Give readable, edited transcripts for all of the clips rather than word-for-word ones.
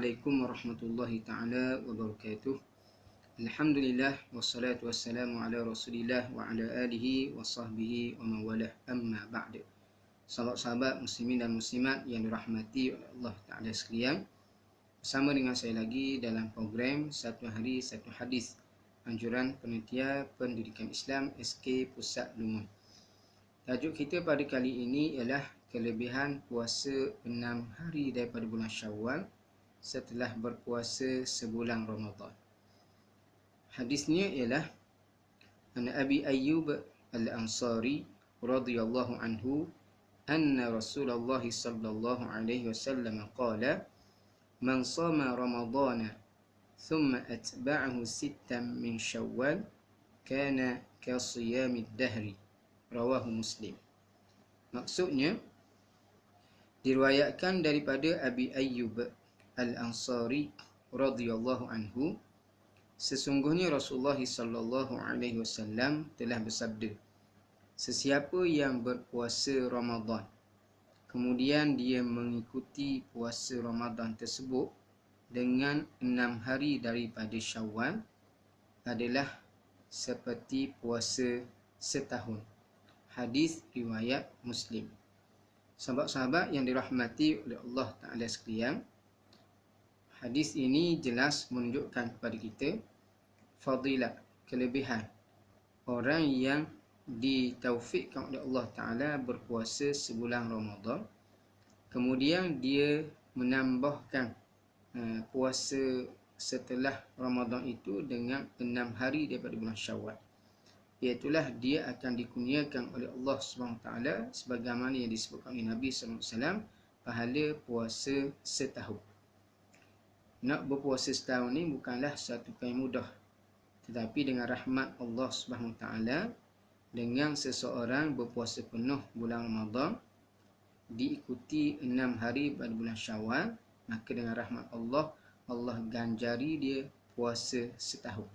Assalamualaikum warahmatullahi ta'ala wabarakatuh. Alhamdulillah wassalatu wassalamu ala Rasulillah wa ala alihi wa sahbihi wa mawalah, amma ba'd. Sahabat-sahabat muslimin dan muslimat yang dirahmati oleh Allah Ta'ala sekalian, bersama dengan saya lagi dalam program Satu Hari Satu Hadis, anjuran panitia pendidikan Islam SK Pusat Lumut. Tajuk kita pada kali ini ialah kelebihan puasa 6 hari daripada bulan Syawal setelah berpuasa sebulan Ramadan. Hadisnya ialah An Abi Ayyub Al-Ansari radhiyallahu anhu anna Rasulullah sallallahu alaihi wasallam qala man shama Ramadana thumma atba'ahu sittan min Syawal kana ka siyamid dahri, rawahu Muslim. Maksudnya, diriwayatkan daripada Abi Ayyub Al-Ansari radhiyallahu anhu, sesungguhnya Rasulullah sallallahu alaihi wasallam telah bersabda, sesiapa yang berpuasa Ramadan kemudian dia mengikuti puasa Ramadan tersebut dengan 6 hari daripada Syawal adalah seperti puasa setahun. Hadis riwayat Muslim. Sahabat-sahabat yang dirahmati oleh Allah Ta'ala sekalian, hadis ini jelas menunjukkan kepada kita fadilat, kelebihan orang yang ditaufikkan oleh Allah Ta'ala berpuasa sebulan Ramadan, kemudian dia menambahkan puasa setelah Ramadan itu dengan 6 hari daripada bulan Syawal. Iaitulah dia akan dikurniakan oleh Allah SWT sebagaimana yang disebutkan oleh Nabi SAW, pahala puasa setahun. Nak berpuasa setahun ni bukanlah satu perkara yang mudah, tetapi dengan rahmat Allah SWT, dengan seseorang berpuasa penuh bulan Ramadan diikuti 6 hari pada bulan Syawal, maka dengan rahmat Allah, Allah ganjari dia puasa setahun,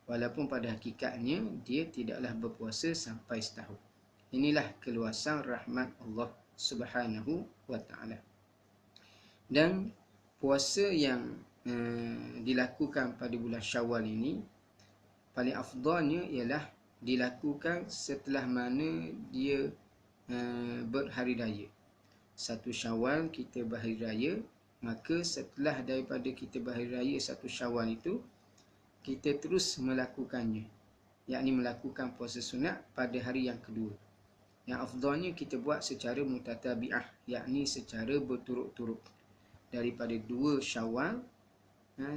walaupun pada hakikatnya dia tidaklah berpuasa sampai setahun. Inilah keluasan rahmat Allah Subhanahu wa ta'ala. Dan puasa yang dilakukan pada bulan Syawal ini, paling afdalnya ialah dilakukan setelah mana dia berhari raya. 1 Syawal kita berhari raya, maka setelah daripada kita berhari raya 1 Syawal itu, kita terus melakukannya, yakni melakukan puasa sunat pada hari yang kedua. Yang afdalnya kita buat secara mutatabi'ah, yakni secara berturut-turut, daripada 2 Syawal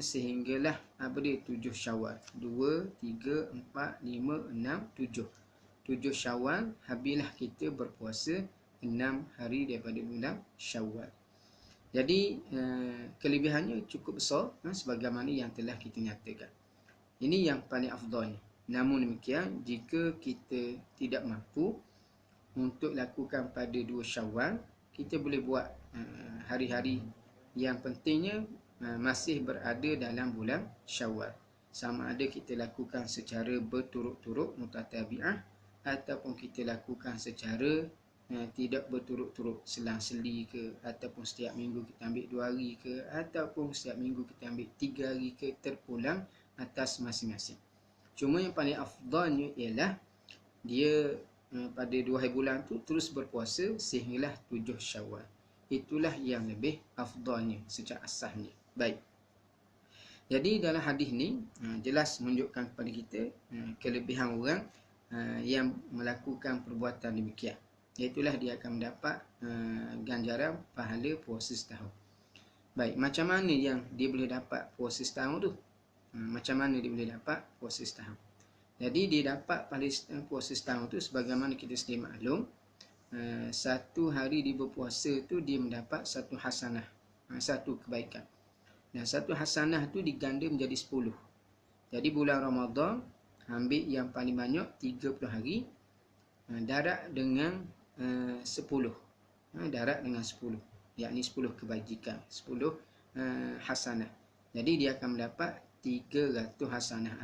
sehinggalah 7 Syawal. 2, 3, 4, 5, 6, 7 Syawal habislah kita berpuasa 6 hari daripada bulan Syawal. Jadi kelebihannya cukup besar, sebagaimana yang telah kita nyatakan. Ini yang paling afdalnya. Namun demikian, jika kita tidak mampu untuk lakukan pada 2 Syawal, kita boleh buat hari-hari yang pentingnya masih berada dalam bulan Syawal. Sama ada kita lakukan secara berturut-turut mutatabi'ah, ataupun kita lakukan secara tidak berturut-turut, selang-seli ke, ataupun setiap minggu kita ambil 2 hari ke, ataupun setiap minggu kita ambil 3 hari ke, terpulang atas masing-masing. Cuma yang paling afdalnya ialah dia pada 2 hari bulan tu terus berpuasa sehinggalah 7 Syawal. Itulah yang lebih afdalnya secara asasnya. Baik. Jadi dalam hadis ni jelas menunjukkan kepada kita kelebihan orang yang melakukan perbuatan demikian. Iaitulah dia akan mendapat ganjaran pahala puasa setahun. Baik, macam mana yang dia boleh dapat puasa setahun tu? Macam mana dia boleh dapat puasa setahun? Jadi dia dapat pahala puasa setahun tu sebagaimana kita sedia maklum, 1 hari dia berpuasa tu dia mendapat 1 hasanah, 1 kebaikan. Dan 1 hasanah tu diganda menjadi 10. Jadi bulan Ramadan ambil yang paling banyak 30 hari, darat dengan 10. Darat dengan 10, yakni 10 kebajikan, 10 hasanah. Jadi dia akan mendapat 300 hasanah,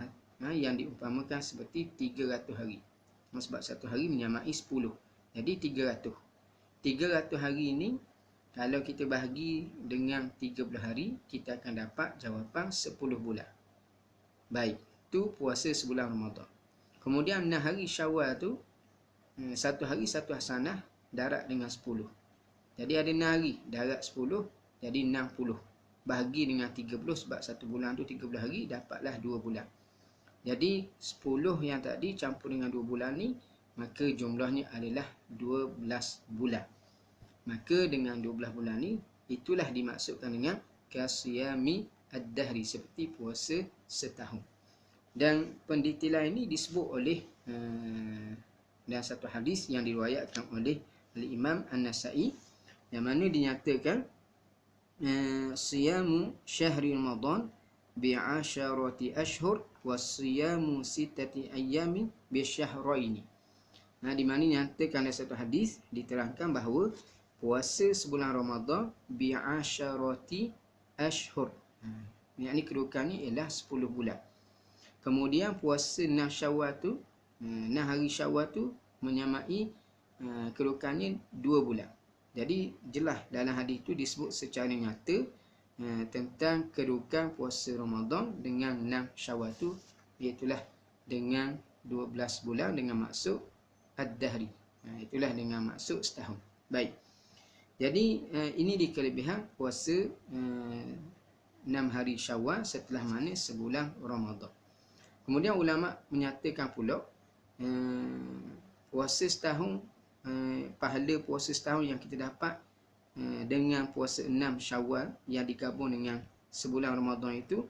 yang diumpamakan seperti 300 hari. Sebab 1 hari menyamai 10. Jadi 300 hari ini Kalau kita bahagi dengan 30 hari, kita akan dapat jawapan 10 bulan. Baik, tu puasa sebulan Ramadan. Kemudian 6 hari Syawal tu, satu hari satu hasanah, darat dengan 10. Jadi ada 6 hari, darat 10, jadi 60. Bahagi dengan 30 sebab satu bulan tu 30 hari, dapatlah 2 bulan. Jadi 10 yang tadi campur dengan 2 bulan ni, maka jumlahnya adalah 12 bulan. Maka dengan 12 bulan ni, itulah dimaksudkan dengan kasiyami ad-dahri, seperti puasa setahun. Dan pendetailan ini disebut oleh dalam satu hadis yang diriwayatkan oleh Imam An-Nasa'i, yang mana dinyatakan siyamu syahri Ramadan bi'asharati ashhur wa siyamu sittati ayyamin bisyahraini. Di mana dinyatakan dalam satu hadis diterangkan bahawa puasa sebulan Ramadan bi'asharati ashhur. Yang ni kedudukannya ialah 10 bulan. Kemudian puasa 6 Syawal tu, 6 hari Syawal tu menyamai kedudukannya 2 bulan. Jadi jelas dalam hadis itu disebut secara nyata tentang kedudukan puasa Ramadan dengan 6 Syawal tu, iaitulah dengan 12 bulan dengan maksud ad-dahri. Itulah dengan maksud setahun. Baik. Jadi ini di kelebihan puasa 6 hari Syawal setelah mana sebulan Ramadan. Kemudian ulama menyatakan pula puasa setahun, pahala puasa setahun yang kita dapat dengan puasa 6 Syawal yang digabung dengan sebulan Ramadan itu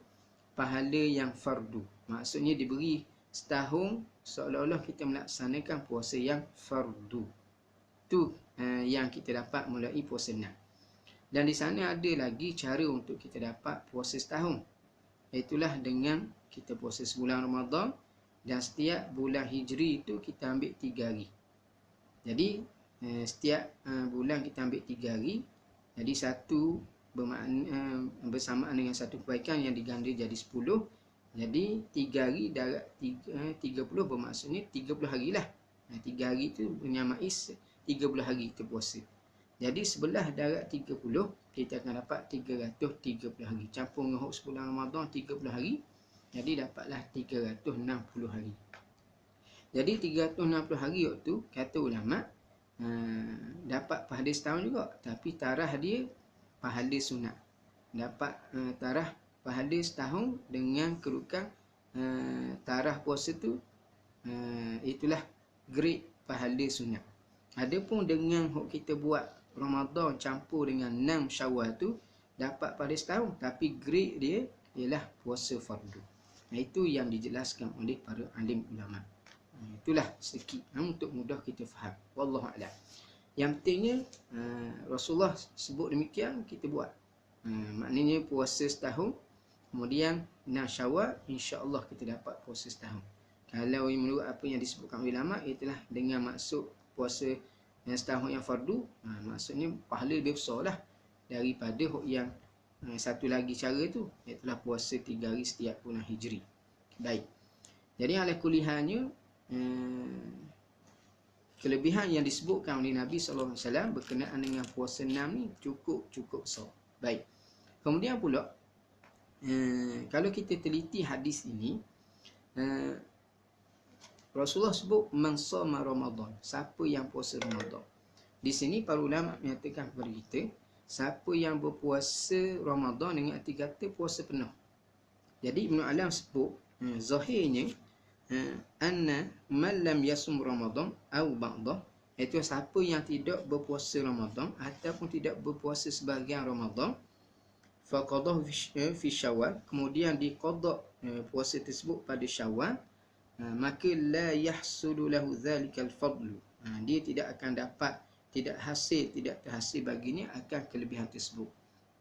pahala yang fardu. Maksudnya diberi setahun seolah-olah kita melaksanakan puasa yang fardu. Itu yang kita dapat mulai puasa 6. Dan di sana ada lagi cara untuk kita dapat puasa setahun. Itulah dengan kita puasa sebulan Ramadan dan setiap bulan Hijri itu kita ambil 3 hari. Jadi setiap bulan kita ambil 3 hari. Jadi satu bersamaan dengan satu kebaikan yang diganda jadi 10. Jadi 3 hari darat 30 bermaksudnya 30 hari lah. 3 hari itu menyamai 30 hari kita puasa. Jadi sebelah darat 30, kita akan dapat 330 hari. Campur dengan sebulan Ramadan 30 hari, jadi dapatlah 360 hari. Jadi 360 hari waktu, kata ulama, dapat pahala setahun juga. Tapi tarah dia pahala sunat. Dapat tarah pahala setahun dengan kedudukan tarah puasa tu, itulah grade pahala sunat. Adapun dengan kita buat Ramadan campur dengan 6 Syawal tu, dapat pada setahun, tapi grade dia ialah puasa fardu. Itu yang dijelaskan oleh para alim ulama. Itulah sedikit untuk mudah kita faham. Wallahu a'lam. Yang pentingnya Rasulullah sebut demikian, kita buat. Maknanya puasa setahun, kemudian 6 Syawal, insya-Allah kita dapat puasa setahun. Kalau menurut apa yang disebutkan ulama, itulah dengan maksud puasa yang setahun yang fardu, maksudnya pahala dia besar lah daripada yang satu lagi cara tu, iaitu puasa 3 hari setiap bulan Hijri. Baik. Jadi ala kulihannya, kelebihan yang disebutkan oleh Nabi SAW berkenaan dengan puasa 6 ni cukup besar. Baik. Kemudian pula, kalau kita teliti hadis ini, Rasulullah sebut man shoma Ramadan, siapa yang puasa Ramadan. Di sini para ulama menyatakan kepada kita, siapa yang berpuasa Ramadan dengan arti kata puasa penuh. Jadi Ibn Alam sebut zahirnya anna man lam yasum Ramadan aw ba'dah, iaitu siapa yang tidak berpuasa Ramadan ataupun tidak berpuasa sebahagian Ramadan, faqadah fi Syawal, kemudian diqada puasa tersebut pada Syawal, maka la yahsulu lahu dzalikal fadlu, dia tidak akan dapat, tidak terhasil baginya akan kelebihan tersebut.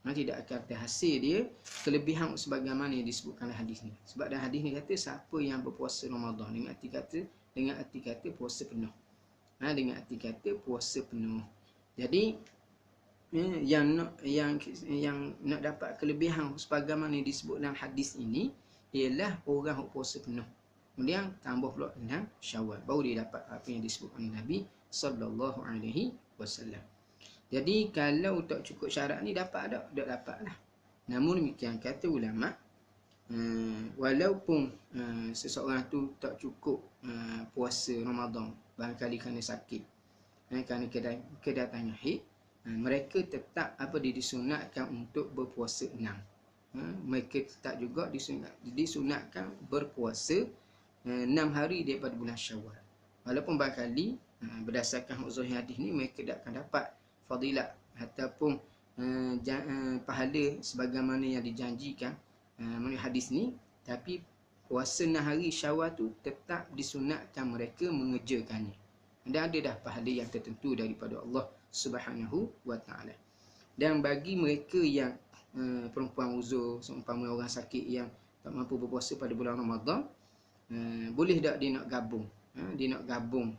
Tidak akan terhasil dia kelebihan sebagaimana yang disebutkan dalam hadis ni. Sebab dalam hadis ni kata siapa yang berpuasa Ramadan dengan arti kata puasa penuh. Dengan arti kata puasa penuh. Jadi yang nak dapat kelebihan sebagaimana yang disebut dalam hadis ini ialah orang yang puasa penuh. Kemudian tambah pula dengan Syawal, baru dia dapat apa yang disebut oleh Nabi sallallahu alaihi wasallam. Jadi kalau tak cukup syarat ni dapat tak? Tak dapat lah. Namun demikian kata ulama, walaupun seseorang tu tak cukup puasa Ramadan, barangkali kerana sakit, kerana kedatangan haid, mereka tetap disunatkan untuk berpuasa 6. Mereka tetap juga disunatkan berpuasa 6 hari daripada bulan Syawal. Walaupun barangkali berdasarkan uzur hadis ni mereka tak akan dapat fadilat ataupun pahala sebagaimana yang dijanjikan menurut hadis ni, tapi puasa 6 hari Syawal tu tetap disunatkan mereka mengerjakannya. Dan ada dah pahala yang tertentu daripada Allah Subhanahu wa taala. Dan bagi mereka yang perempuan uzur, seumpama orang sakit yang tak mampu berpuasa pada bulan Ramadan, boleh tak dia nak gabung? Dia nak gabung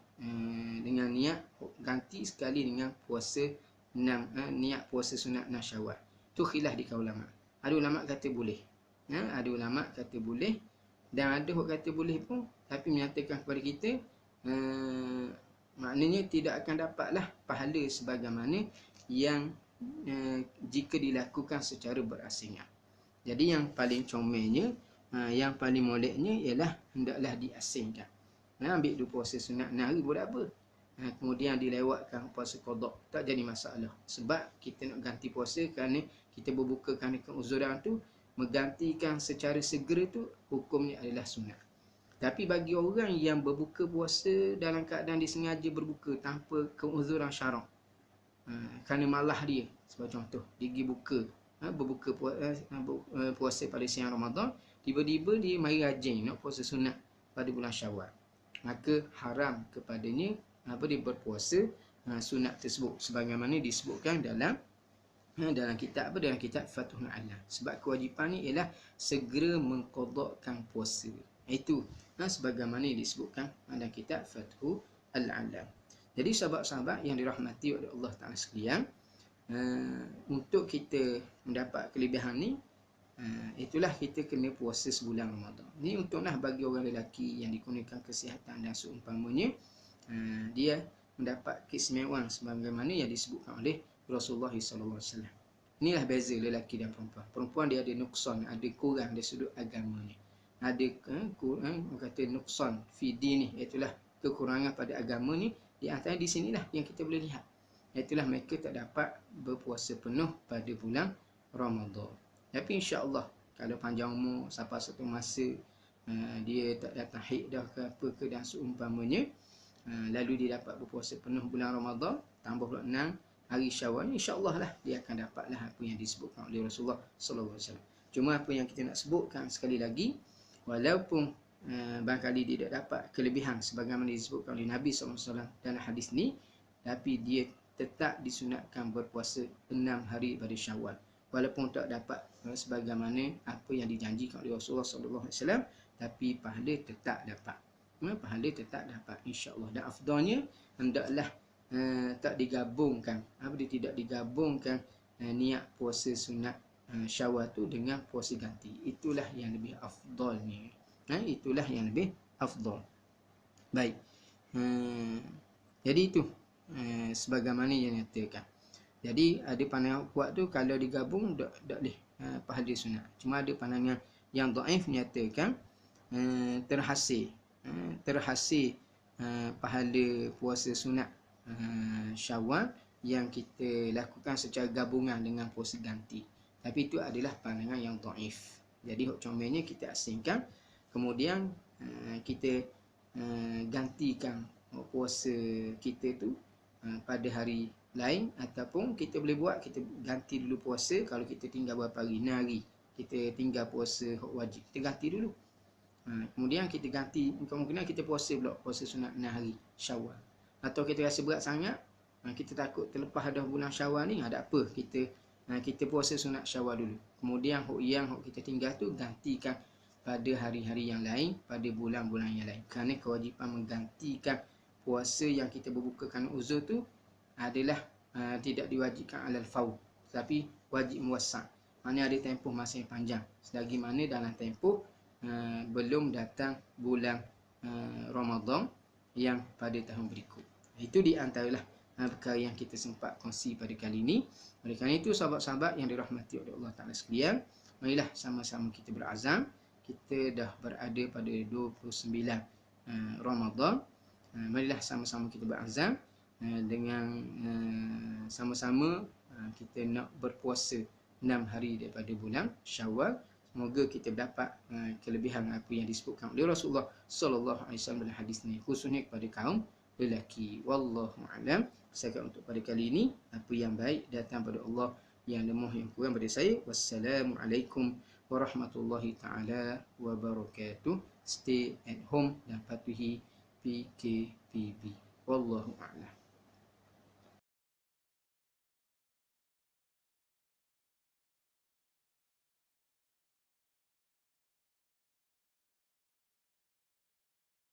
dengan niat ganti sekali dengan puasa 6, niat puasa sunat 6 Syawal. Tu khilaf di kaum ulama. Ada ulama kata boleh. Ada ulama kata boleh, dan ada orang kata boleh pun tapi menyatakan kepada kita maknanya tidak akan dapatlah pahala sebagaimana yang jika dilakukan secara berasingan. Jadi yang paling comelnya, yang paling moleknya ialah hendaklah diasingkan. Ambil dua puasa sunat 6 hari boleh apa? Kemudian dilewatkan puasa qada, tak jadi masalah. Sebab kita nak ganti puasa kerana kita berbuka kerana keuzuran tu, menggantikan secara segera tu hukumnya adalah sunat. Tapi bagi orang yang berbuka puasa dalam keadaan disengaja berbuka tanpa keuzuran syarak, kerana malah dia, sebagai contoh, dia pergi buka, berbuka puasa pada siang Ramadan, tiba-tiba dia mari rajin nak puasa sunat pada bulan Syawal, maka haram kepadanya dia berpuasa sunat tersebut sebagaimana disebutkan dalam kitab dalam kitab Fathul Alam. Sebab kewajipan ni ialah segera mengqadakkan puasa. Itu sebagaimana disebutkan dalam kitab Fathul Alam. Jadi sahabat-sahabat yang dirahmati oleh Allah Taala sekalian, untuk kita mendapat kelebihan ni, itulah kita kena puasa sebulan Ramadan. Ni untunglah bagi orang lelaki yang dikurniakan kesihatan dan seumpamanya, dia mendapat keistimewaan sebagaimana yang disebutkan oleh Rasulullah SAW. Inilah beza lelaki dan perempuan. Perempuan dia ada nuksan, ada kurang dari sudut agamanya. Ada kata nuksan fi dini, itulah kekurangan pada agama ni. Di antara di sinilah yang kita boleh lihat, itulah mereka tak dapat berpuasa penuh pada bulan Ramadan. Tapi insya-Allah kalau panjang umur sampai satu masa dia tak datang haid dah ke apa ke dan seumpamanya, lalu dia dapat berpuasa penuh bulan Ramadan tambah pula 6 hari Syawal, insya-Allah lah dia akan dapatlah apa yang disebutkan oleh Rasulullah sallallahu alaihi wasallam. Cuma apa yang kita nak sebutkan sekali lagi, walaupun barangkali dia tak dapat kelebihan sebagaimana disebutkan oleh Nabi sallallahu alaihi wasallam dalam hadis ni, tapi dia tetap disunatkan berpuasa 6 hari pada Syawal. Walaupun tak dapat sebagaimana apa yang dijanjikan oleh Rasulullah sallallahu alaihi wasallam, tapi pahala tetap dapat. Pahala tetap dapat insya-Allah. Dan afdalnya hendaklah tak digabungkan, dia tidak digabungkan niat puasa sunat Syawal tu dengan puasa ganti. Itulah yang lebih afdalnya. Itulah yang lebih afdal. Baik. Jadi itu sebagaimana yang nyatakan. Jadi ada pandangan kuat tu kalau digabung tak boleh pahala sunat. Cuma ada pandangan yang dhaif menyatakan terhasil pahala puasa sunat Syawal yang kita lakukan secara gabungan dengan puasa ganti. Tapi itu adalah pandangan yang dhaif. Jadi comelnya kita asingkan, kemudian kita gantikan puasa kita tu pada hari lain, ataupun kita boleh buat, kita ganti dulu puasa. Kalau kita tinggal berapa hari, 6 hari kita tinggal puasa wajib, kita ganti dulu. Kemudian kita ganti, kemungkinan kita puasa pula puasa sunat 6 hari Syawal. Atau kita rasa berat sangat, kita takut terlepas dah bulan Syawal ni, ada apa, kita puasa sunat Syawal dulu. Kemudian yang kita tinggal tu gantikan pada hari-hari yang lain, pada bulan-bulan yang lain. Kerana kewajipan menggantikan puasa yang kita berbukakan uzur tu adalah tidak diwajibkan alal faur, tapi wajib muwassa'. Maknanya ada tempoh masa yang panjang, selagi mana dalam tempoh belum datang bulan Ramadan yang pada tahun berikut. Itu di antaralah perkara yang kita sempat kongsi pada kali ini. Oleh kerana itu, sahabat-sahabat yang dirahmati oleh Allah Ta'ala sekalian, marilah sama-sama kita berazam. Kita dah berada pada 29 Ramadan. Marilah sama-sama kita berazam dengan sama-sama kita nak berpuasa 6 hari daripada bulan Syawal. Semoga kita dapat kelebihan apa yang disebutkan oleh Rasulullah sallallahu alaihi wasallam dalam hadis ni, khususnya kepada kaum lelaki. Wallahu a'lam. Setakat untuk pada kali ini, apa yang baik datang pada Allah, yang lemah yang kurang pada saya. Wassalamualaikum warahmatullahi taala wabarakatuh. Stay at home dan patuhi PKPB. Wallahu a'lam.